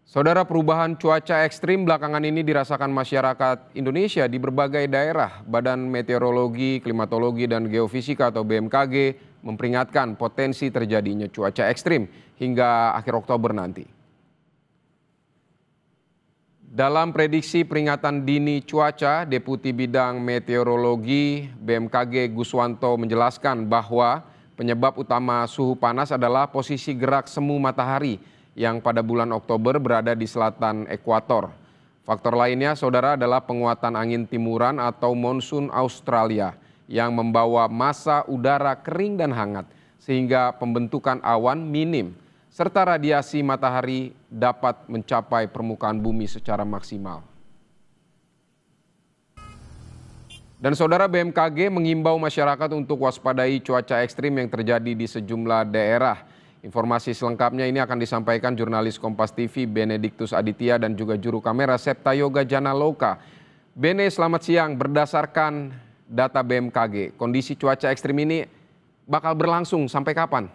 Saudara, perubahan cuaca ekstrim belakangan ini dirasakan masyarakat Indonesia di berbagai daerah. Badan Meteorologi, Klimatologi, dan Geofisika atau BMKG memperingatkan potensi terjadinya cuaca ekstrim hingga akhir Oktober nanti. Dalam prediksi peringatan dini cuaca, Deputi Bidang Meteorologi BMKG Guswanto menjelaskan bahwa penyebab utama suhu panas adalah posisi gerak semu matahari yang pada bulan Oktober berada di selatan ekuator. Faktor lainnya, saudara, adalah penguatan angin timuran atau monsun Australia yang membawa massa udara kering dan hangat sehingga pembentukan awan minim serta radiasi matahari dapat mencapai permukaan bumi secara maksimal. Dan saudara, BMKG mengimbau masyarakat untuk waspadai cuaca ekstrim yang terjadi di sejumlah daerah. Informasi selengkapnya ini akan disampaikan jurnalis Kompas TV Benediktus Aditya dan juga juru kamera Septa Yoga Janaloka. Bene, selamat siang. Berdasarkan data BMKG, kondisi cuaca ekstrim ini bakal berlangsung sampai kapan?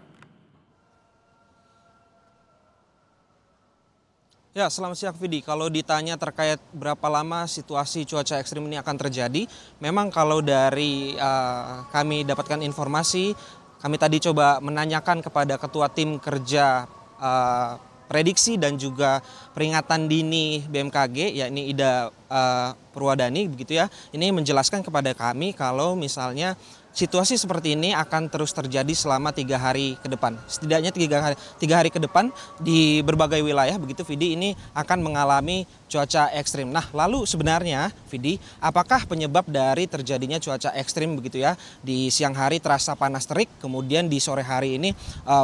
Ya, selamat siang Vidi. Kalau ditanya terkait berapa lama situasi cuaca ekstrim ini akan terjadi, memang kalau dari kami dapatkan informasi, kami tadi coba menanyakan kepada Ketua Tim Kerja Prediksi dan juga Peringatan Dini BMKG, yakni Ida Purwadani, begitu ya. Ini menjelaskan kepada kami kalau misalnya situasi seperti ini akan terus terjadi selama 3 hari ke depan. Setidaknya 3 hari ke depan di berbagai wilayah, begitu Vidi, ini akan mengalami cuaca ekstrim. Nah, lalu sebenarnya Vidi, apakah penyebab dari terjadinya cuaca ekstrim begitu ya? Di siang hari terasa panas terik, kemudian di sore hari ini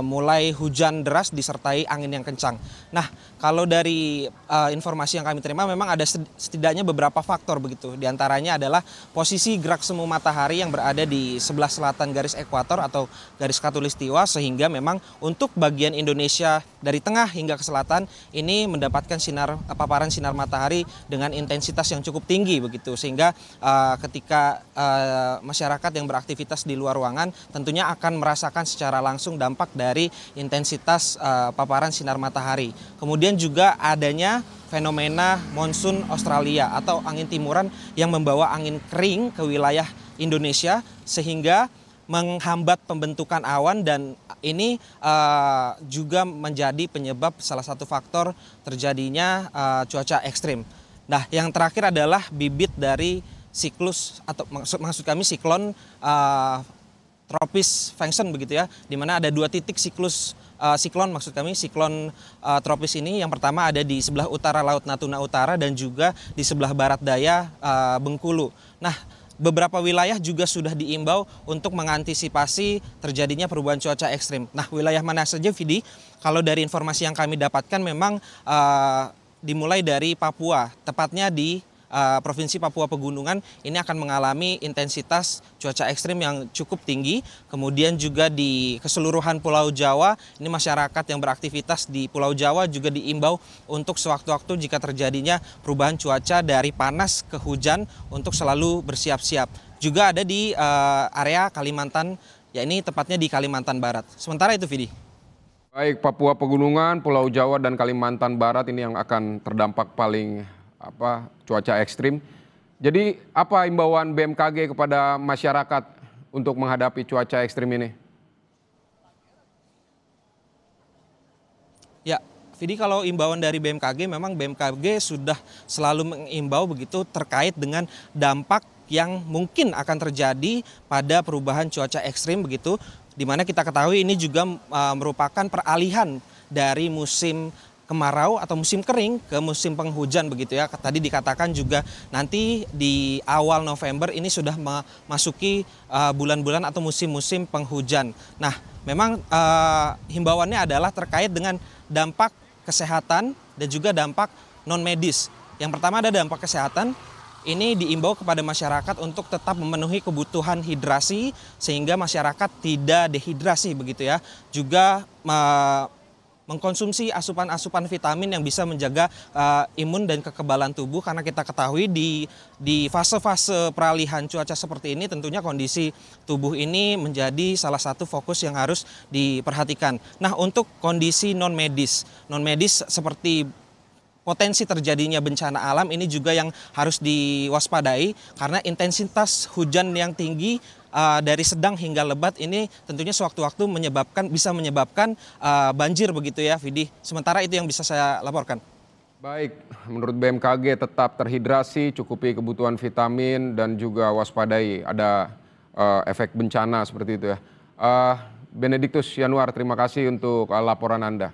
mulai hujan deras disertai angin yang kencang. Nah, kalau dari informasi yang kami terima memang ada setidaknya beberapa faktor begitu. Di antaranya adalah posisi gerak semu matahari yang berada di sebelah selatan garis ekuator atau garis khatulistiwa, sehingga memang untuk bagian Indonesia dari tengah hingga ke selatan ini mendapatkan paparan sinar matahari dengan intensitas yang cukup tinggi begitu, sehingga ketika masyarakat yang beraktivitas di luar ruangan tentunya akan merasakan secara langsung dampak dari intensitas paparan sinar matahari. Kemudian juga adanya fenomena monsun Australia atau angin timuran yang membawa angin kering ke wilayah Indonesia sehingga menghambat pembentukan awan, dan ini juga menjadi penyebab salah satu faktor terjadinya cuaca ekstrim. Nah, yang terakhir adalah bibit dari siklus atau maksud kami siklon tropis Fengsen begitu ya, di mana ada 2 titik siklus siklon, maksud kami siklon tropis ini. Yang pertama ada di sebelah utara Laut Natuna Utara dan juga di sebelah barat daya Bengkulu. Nah, beberapa wilayah juga sudah diimbau untuk mengantisipasi terjadinya perubahan cuaca ekstrim. Nah, wilayah mana saja, Vidi? Kalau dari informasi yang kami dapatkan memang dimulai dari Papua, tepatnya di Provinsi Papua Pegunungan ini akan mengalami intensitas cuaca ekstrim yang cukup tinggi. Kemudian juga di keseluruhan Pulau Jawa, ini masyarakat yang beraktivitas di Pulau Jawa juga diimbau untuk sewaktu-waktu jika terjadinya perubahan cuaca dari panas ke hujan untuk selalu bersiap-siap. Juga ada di area Kalimantan, ya ini tepatnya di Kalimantan Barat. Sementara itu, Vidi. Baik, Papua Pegunungan, Pulau Jawa, dan Kalimantan Barat ini yang akan terdampak paling cuaca ekstrim. Jadi apa imbauan BMKG kepada masyarakat untuk menghadapi cuaca ekstrim ini? Ya, Vidi, kalau imbauan dari BMKG, memang BMKG sudah selalu mengimbau begitu terkait dengan dampak yang mungkin akan terjadi pada perubahan cuaca ekstrim begitu, di mana kita ketahui ini juga merupakan peralihan dari musim kemarau atau musim kering ke musim penghujan begitu ya. Tadi dikatakan juga nanti di awal November ini sudah memasuki bulan-bulan atau musim-musim penghujan. Nah, memang himbauannya adalah terkait dengan dampak kesehatan dan juga dampak non medis. Yang pertama ada dampak kesehatan. Ini diimbau kepada masyarakat untuk tetap memenuhi kebutuhan hidrasi sehingga masyarakat tidak dehidrasi begitu ya. Juga mengkonsumsi asupan-asupan vitamin yang bisa menjaga imun dan kekebalan tubuh, karena kita ketahui di fase-fase peralihan cuaca seperti ini tentunya kondisi tubuh ini menjadi salah satu fokus yang harus diperhatikan. Nah, untuk kondisi non medis seperti potensi terjadinya bencana alam ini juga yang harus diwaspadai karena intensitas hujan yang tinggi dari sedang hingga lebat ini tentunya sewaktu-waktu bisa menyebabkan banjir begitu ya, Vidi. Sementara itu yang bisa saya laporkan. Baik, menurut BMKG tetap terhidrasi, cukupi kebutuhan vitamin dan juga waspadai ada efek bencana seperti itu ya. Benediktus Yanuar, terima kasih untuk laporan Anda.